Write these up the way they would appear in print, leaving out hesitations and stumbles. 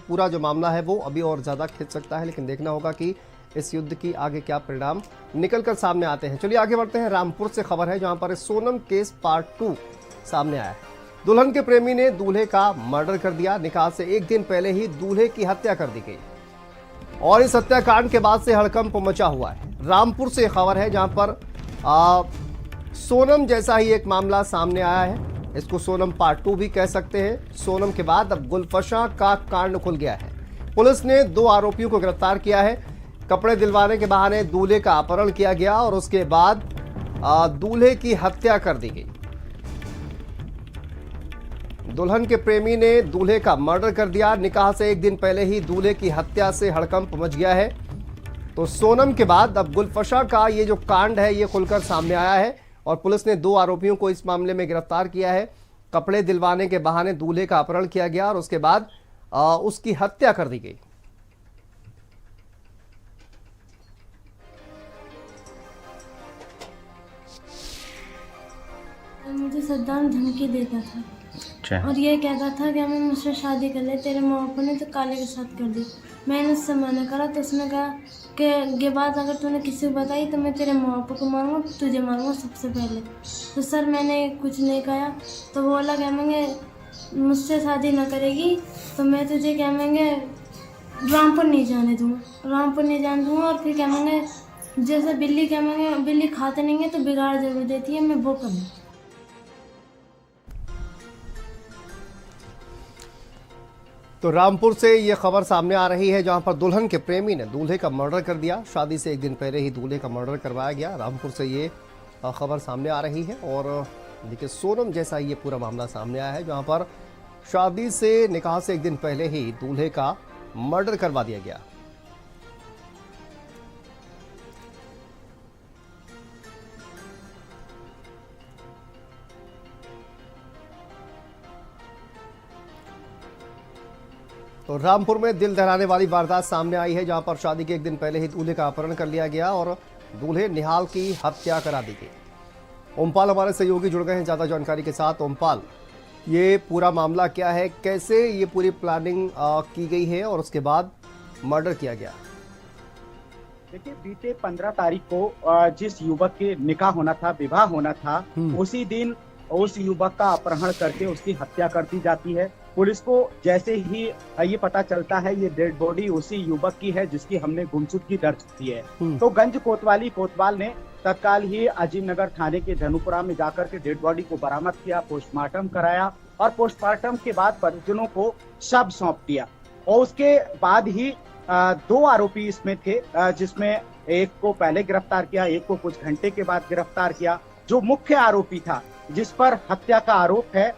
पूरा जो मामला है वो अभी और ज़्यादा खिंच सकता है, लेकिन देखना होगा कि इस युद्ध की आगे क्या परिणाम निकल कर सामने आते हैं। चलिए आगे बढ़ते हैं। रामपुर से खबर है जहां पर सोनम केस पार्ट 2 सामने आया है। दुल्हन के प्रेमी ने दूल्हे का मर्डर कर दिया। निकाह से एक दिन पहले ही दूल्हे की हत्या कर दी गई और इस हत्याकांड के बाद से हड़कंप मचा हुआ है। रामपुर से खबर है जहां पर सोनम जैसा ही एक मामला सामने आया है। इसको सोनम पार्ट 2 भी कह सकते हैं। सोनम के बाद अब गुलफशा का कांड खुल गया है। पुलिस ने 2 आरोपियों को गिरफ्तार किया है। कपड़े दिलवाने के बहाने दूल्हे का अपहरण किया गया और उसके बाद दूल्हे की हत्या कर दी गई। दुल्हन के प्रेमी ने दूल्हे का मर्डर कर दिया। निकाह से एक दिन पहले ही दूल्हे की हत्या से हड़कंप मच गया है। तो सोनम के बाद अब गुलफशा का ये जो कांड है ये खुलकर सामने आया है और पुलिस ने 2 आरोपियों को इस मामले में गिरफ्तार किया है। कपड़े दिलवाने के बहाने दूल्हे का अपहरण किया गया और उसके बाद उसकी हत्या कर दी गई। मुझे सद्दाम धमकी देता था और ये कहता था कि हमें मुझसे शादी कर ले, तेरे माँ बाप ने तो काले के साथ कर दी। मैंने उससे मना करा तो उसने कहा कि ये बात अगर तूने किसी को बताई तो मैं तेरे माँ बाप को मारूंगा, तुझे मारूंगा सबसे पहले। तो सर मैंने कुछ नहीं कहा। तो वो बोला क्या मांगे मुझसे शादी ना करेगी तो मैं तुझे क्या मांगे रामपुर नहीं जाने दूँगा, रामपुर नहीं जाने दूँगा। और फिर क्या मांगे जैसे बिल्ली क्या मांगे बिल्ली खाते नहीं है तो बिगाड़ जरूर देती है, मैं वो करूँ। तो रामपुर से ये खबर सामने आ रही है जहां पर दुल्हन के प्रेमी ने दूल्हे का मर्डर कर दिया। शादी से एक दिन पहले ही दूल्हे का मर्डर करवाया गया। रामपुर से ये खबर सामने आ रही है और देखिए सोनम जैसा ये पूरा मामला सामने आया है जहां पर शादी से निकाह से एक दिन पहले ही दूल्हे का मर्डर करवा दिया गया। तो रामपुर में दिल दहलाने वाली वारदात सामने आई है जहां पर शादी के एक दिन पहले ही दूल्हे का अपहरण कर लिया गया और दूल्हे निहाल की हत्या करा दी गई। ओमपाल हमारे सहयोगी जुड़ गए हैं ज्यादा जानकारी के साथ। ओमपाल, ये पूरा मामला क्या है, कैसे ये पूरी प्लानिंग की गई है और उसके बाद मर्डर किया गया? देखिए बीते 15 तारीख को जिस युवक के निकाह होना था, विवाह होना था, उसी दिन उस युवक का अपहरण करके उसकी हत्या कर दी जाती है। पुलिस को जैसे ही ये पता चलता है ये डेड बॉडी उसी युवक की है जिसकी हमने गुमशुदगी दर्ज की है, तो गंज कोतवाली कोतवाल ने तत्काल ही अजीम नगर थाने के धनुपुरा में जाकर के डेड बॉडी को बरामद किया, पोस्टमार्टम कराया और पोस्टमार्टम के बाद परिजनों को शव सौंप दिया। और उसके बाद ही 2 आरोपी इसमें थे, जिसमें एक को पहले गिरफ्तार किया, एक को कुछ घंटे के बाद गिरफ्तार किया। जो मुख्य आरोपी था जिस पर हत्या का आरोप है,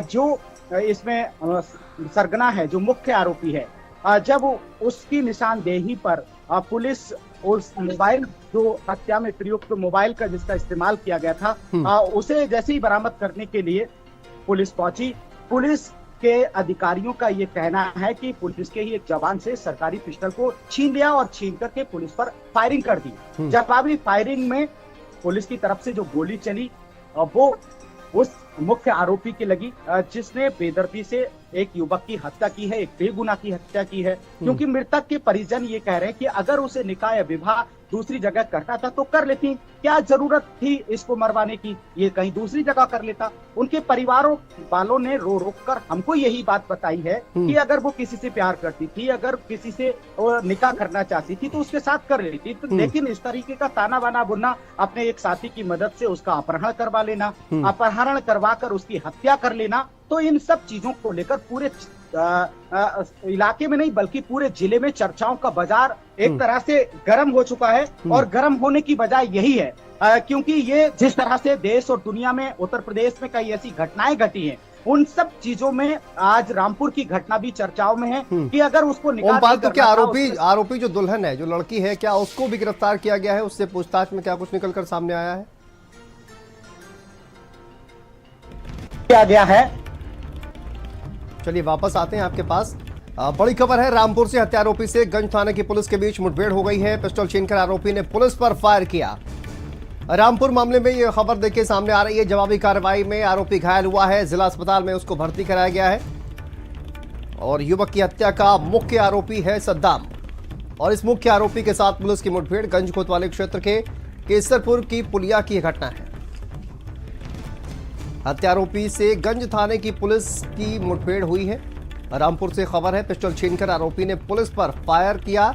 जो इसमें सरगना है, जो मुख्य आरोपी है, जब उसकी निशानदेही पर पुलिस उस मोबाइल जो हत्या में प्रयुक्त मोबाइल का जिसका इस्तेमाल किया गया था उसे जैसे ही बरामद करने के लिए पुलिस पहुंची। पुलिस के अधिकारियों का ये कहना है कि पुलिस के ही एक जवान से सरकारी पिस्टल को छीन लिया और छीन करके पुलिस पर फायरिंग कर दी। जवाबी फायरिंग में पुलिस की तरफ से जो गोली चली वो उस मुख्य आरोपी की लगी जिसने बेदर्दी से एक युवक की हत्या की है, एक बेगुनाह की हत्या की है। क्योंकि मृतक के परिजन ये कह रहे हैं कि अगर उसे निकाह या विवाह दूसरी जगह करना था तो कर लेती, क्या जरूरत थी इसको मरवाने की, ये कहीं दूसरी जगह कर लेता। उनके परिवारों वालों ने रो रो कर हमको यही बात बताई है कि अगर वो किसी से प्यार करती थी, अगर किसी से निकाह करना चाहती थी तो उसके साथ कर लेती, तो लेकिन इस तरीके का ताना बाना बुनना, अपने एक साथी की मदद से उसका अपहरण करवा लेना, अपहरण करवा कर उसकी हत्या कर लेना, तो इन सब चीजों को लेकर पूरे इलाके में नहीं बल्कि पूरे जिले में चर्चाओं का बाजार एक तरह से गर्म हो चुका है। और गर्म होने की वजह यही है क्योंकि ये जिस तरह से देश और दुनिया में, उत्तर प्रदेश में कई ऐसी घटनाएं घटी हैं, उन सब चीजों में आज रामपुर की घटना भी चर्चाओं में है कि अगर उसको निकाह तो क्या आरोपी जो दुल्हन है, जो लड़की है, क्या उसको भी गिरफ्तार किया गया है? उससे पूछताछ में क्या कुछ निकलकर सामने आया है? किया गया है। चलिए वापस आते हैं आपके पास। बड़ी खबर है, रामपुर से हत्यारोपी से गंज थाने की पुलिस के बीच मुठभेड़ हो गई है। पिस्टल छीनकर आरोपी ने पुलिस पर फायर किया। रामपुर मामले में यह खबर देखिए सामने आ रही है। जवाबी कार्रवाई में आरोपी घायल हुआ है, जिला अस्पताल में उसको भर्ती कराया गया है और युवक की हत्या का मुख्य आरोपी है सद्दाम। और इस मुख्य आरोपी के साथ पुलिस की मुठभेड़ गंज कोतवाली क्षेत्र के केसरपुर की पुलिया की घटना है। हत्यारोपी से गंज थाने की पुलिस की मुठभेड़ हुई है। रामपुर से खबर है, पिस्टल छीनकर आरोपी ने पुलिस पर फायर किया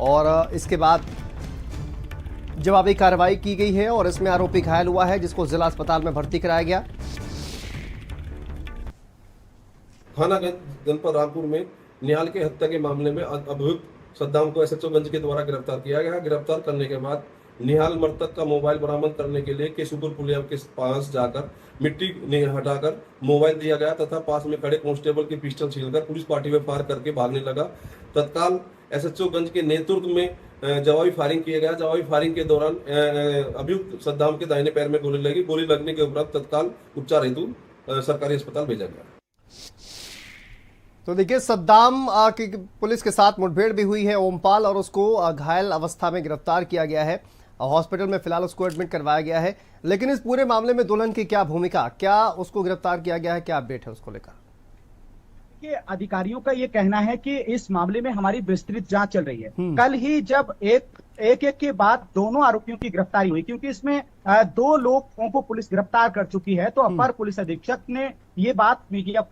और इसके बाद जवाबी कार्रवाई की गई है और इसमें आरोपी घायल हुआ है, जिसको जिला अस्पताल में भर्ती कराया गया। थाना जनपद रामपुर में निहाल के हत्या के मामले में अभियुक्त सद्दाम को एसएचओ गंज के द्वारा गिरफ्तार किया गया। गिरफ्तार करने के बाद निहाल मृतक का मोबाइल बरामद करने के लिए केसुपुर पुलिया के पास जाकर मिट्टी हटाकर मोबाइल दिया गया तथा पास में खड़े कांस्टेबल की पिस्टल छीनकर पुलिस पार्टी में फायर करके भागने लगा। तत्काल एसएचओ गंज के नेतृत्व में जवाबी फायरिंग किया गया। जवाबी फायरिंग के दौरान अभियुक्त सद्दाम के दाहिने पैर में गोली लगी। गोली लगने के उपरांत तत्काल उपचार हेतु सरकारी अस्पताल भेजा गया। तो देखिए, सद्दाम की पुलिस के साथ मुठभेड़ भी हुई है ओमपाल, और उसको घायल अवस्था में गिरफ्तार किया गया है। हॉस्पिटल में फिलहाल उसको एडमिट करवाया गया है। लेकिन इस पूरे मामले में दुल्हन की क्या भूमिका, क्या उसको गिरफ्तार किया गया है, क्या अपडेट है उसको लेकर? के अधिकारियों का ये कहना है कि इस मामले में हमारी विस्तृत जांच चल रही है। कल ही जब एक के बाद दोनों आरोपियों की गिरफ्तारी हुई, क्योंकि इसमें 2 लोगों को पुलिस गिरफ्तार कर चुकी है, तो अपर पुलिस अधीक्षक ने ये बात मीडिया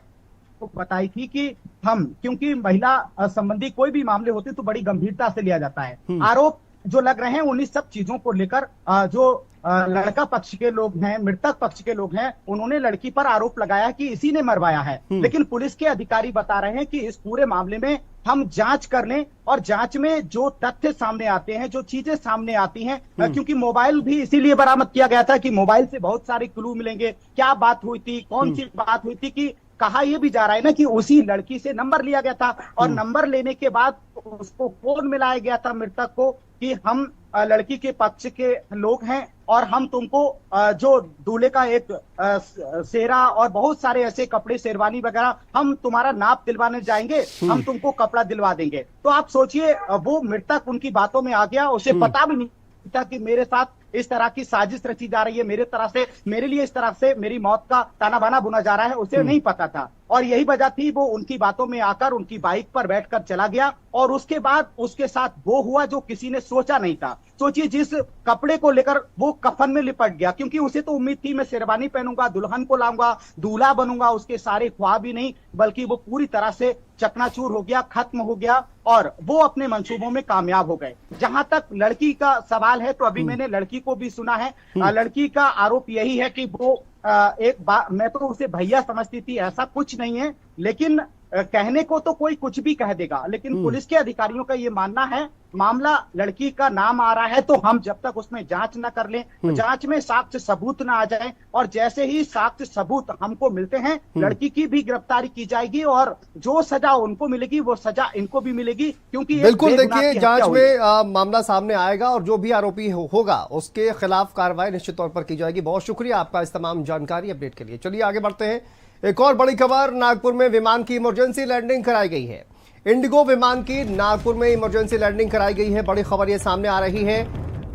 को बताई थी कि क्योंकि महिला संबंधी कोई भी मामले होते तो बड़ी गंभीरता से लिया जाता है। आरोप जो लग रहे हैं उन्हीं सब चीजों को लेकर जो लड़का पक्ष के लोग हैं, मृतक पक्ष के लोग हैं, उन्होंने लड़की पर आरोप लगाया कि इसी ने मरवाया है। लेकिन पुलिस के अधिकारी बता रहे हैं कि इस पूरे मामले में हम जांच कर लें और जांच में जो तथ्य सामने आते हैं, जो चीजें सामने आती हैं, क्योंकि मोबाइल भी इसीलिए बरामद किया गया था कि मोबाइल से बहुत सारे क्लू मिलेंगे। क्या बात हुई थी, कौन सी बात हुई थी, कि कहा यह भी जा रहा है ना कि उसी लड़की से नंबर लिया गया था और नंबर लेने के बाद उसको फोन मिलाया गया था मृतक को कि हम लड़की के पक्ष के लोग हैं और हम तुमको जो दूल्हे का एक सेहरा और बहुत सारे ऐसे कपड़े, शेरवानी वगैरह, हम तुम्हारा नाप दिलवाने जाएंगे, हम तुमको कपड़ा दिलवा देंगे। तो आप सोचिए, वो मृतक उनकी बातों में आ गया, उसे पता भी नहीं था कि मेरे साथ इस तरह की साजिश रची जा रही है, मेरे लिए इस तरह से मेरी मौत का ताना बाना बुना जा रहा है, उसे नहीं पता था। और यही वजह थी, वो उनकी बातों में आकर उनकी बाइक पर बैठकर चला गया और उसके बाद उसके साथ वो हुआ जो किसी ने सोचा नहीं था। सोचिए, जिस कपड़े को लेकर वो कफन में लिपट गया, क्योंकि उसे तो उम्मीद थी मैं शेरवानी पहनूंगा, दुल्हन को लाऊंगा, दूल्हा बनूंगा, उसके सारे ख्वाब ही नहीं बल्कि वो पूरी तरह से चकनाचूर हो गया, खत्म हो गया और वो अपने मंसूबों में कामयाब हो गए। जहां तक लड़की का सवाल है, तो अभी मैंने लड़की को भी सुना है। लड़की का आरोप यही है कि वो एक बात, मैं तो उसे भैया समझती थी, ऐसा कुछ नहीं है, लेकिन कहने को तो कोई कुछ भी कह देगा। लेकिन पुलिस के अधिकारियों का ये मानना है, मामला लड़की का नाम आ रहा है तो हम जब तक उसमें जांच न कर लें, जांच में साक्ष्य सबूत न आ जाए, और जैसे ही साक्ष्य सबूत हमको मिलते हैं, लड़की की भी गिरफ्तारी की जाएगी और जो सजा उनको मिलेगी वो सजा इनको भी मिलेगी। क्योंकि बिल्कुल, देखिए, जांच में मामला सामने आएगा और जो भी आरोपी होगा उसके खिलाफ कार्रवाई निश्चित तौर पर की जाएगी। बहुत शुक्रिया आपका इस तमाम जानकारी अपडेट के लिए। चलिए आगे बढ़ते हैं। एक और बड़ी खबर, नागपुर में विमान की इमरजेंसी लैंडिंग कराई गई है। इंडिगो विमान की नागपुर में इमरजेंसी लैंडिंग कराई गई है। बड़ी खबर ये सामने आ रही है,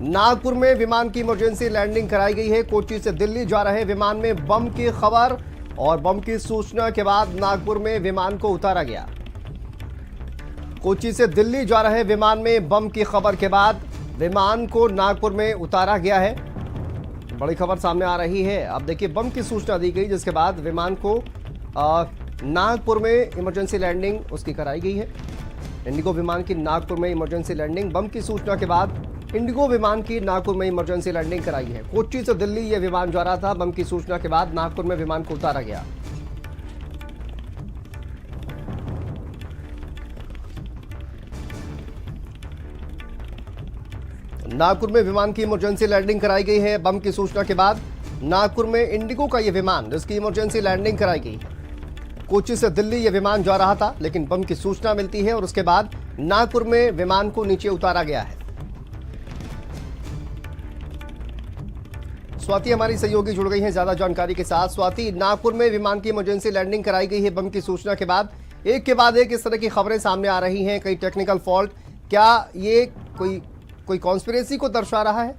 नागपुर में विमान की इमरजेंसी लैंडिंग कराई गई है। कोच्चि से दिल्ली जा रहे विमान में बम की खबर और बम की सूचना के बाद नागपुर में विमान को उतारा गया। कोच्चि से दिल्ली जा रहे विमान में बम की खबर के बाद विमान को नागपुर में उतारा गया है। बड़ी खबर सामने आ रही है। अब देखिए, बम की सूचना दी गई, जिसके बाद विमान को नागपुर में इमरजेंसी लैंडिंग उसकी कराई गई है। इंडिगो विमान की नागपुर में इमरजेंसी लैंडिंग, बम की सूचना के बाद इंडिगो विमान की नागपुर में इमरजेंसी लैंडिंग कराई है। कोच्चि से दिल्ली ये विमान जा रहा था। बम की सूचना के बाद नागपुर में विमान को उतारा गया। नागपुर में विमान की इमरजेंसी लैंडिंग कराई गई है। बम की सूचना के बाद नागपुर में इंडिगो का यह विमान, जिसकी इमरजेंसी लैंडिंग कराई गई है। कोच्चि से दिल्ली यह विमान जा रहा था, लेकिन बम की सूचना मिलती है और उसके बाद नागपुर में विमान को नीचे उतारा गया है। स्वाति हमारी सहयोगी जुड़ गई हैं ज्यादा जानकारी के साथ। स्वाति, नागपुर में विमान की इमरजेंसी लैंडिंग कराई गई है बम की सूचना के बाद। एक के बाद एक इस तरह की खबरें सामने आ रही हैं, कई टेक्निकल फॉल्ट। क्या ये कोई कॉन्स्पिरेसी को दर्शा रहा है?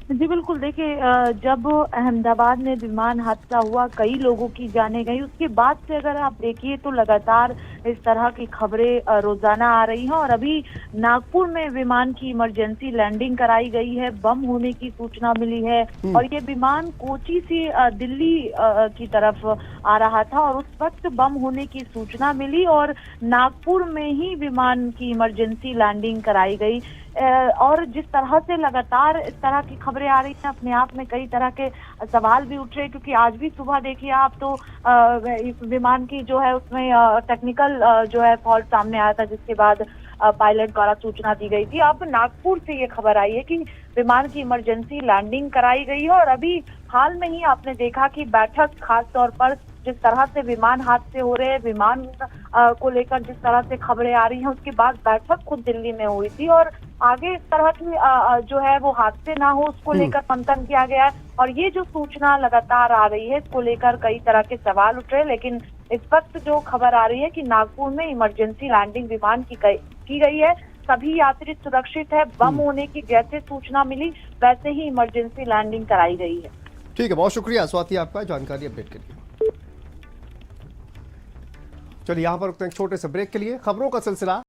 जी बिल्कुल, देखिए जब अहमदाबाद में विमान हादसा हुआ, कई लोगों की जानें गई, उसके बाद से अगर आप देखिए तो लगातार इस तरह की खबरें रोजाना आ रही हैं। और अभी नागपुर में विमान की इमरजेंसी लैंडिंग कराई गई है, बम होने की सूचना मिली है और ये विमान कोची से दिल्ली की तरफ आ रहा था और उस वक्त बम होने की सूचना मिली और नागपुर में ही विमान की इमरजेंसी लैंडिंग कराई गई। और जिस तरह से लगातार इस तरह की खबरें आ रही हैं, अपने आप में कई तरह के सवाल भी उठ रहे, क्योंकि आज भी सुबह देखिए आप तो इस विमान की जो है उसमें टेक्निकल जो है फॉल्ट सामने आया था, जिसके बाद पायलट द्वारा सूचना दी गई थी। अब नागपुर से ये खबर आई है कि विमान की इमरजेंसी लैंडिंग कराई गई है और अभी हाल में ही आपने देखा कि बैठक, खास तौर पर जिस तरह से विमान हादसे हो रहे हैं, विमान को लेकर जिस तरह से खबरें आ रही हैं, उसके बाद बैठक खुद दिल्ली में हुई थी और आगे इस तरह की जो है वो हादसे ना हो उसको लेकर मंथन किया गया है। और ये जो सूचना लगातार आ रही है, इसको लेकर कई तरह के सवाल उठ रहे हैं, लेकिन इस वक्त जो खबर आ रही है कि नागपुर में इमरजेंसी लैंडिंग विमान की गई है, सभी यात्री सुरक्षित है। बम होने की जैसे सूचना मिली वैसे ही इमरजेंसी लैंडिंग कराई गई है। ठीक है, बहुत शुक्रिया स्वाति आपका जानकारी अपडेट के लिए। चलिए यहाँ पर रुकते हैं एक छोटे से ब्रेक के लिए। खबरों का सिलसिला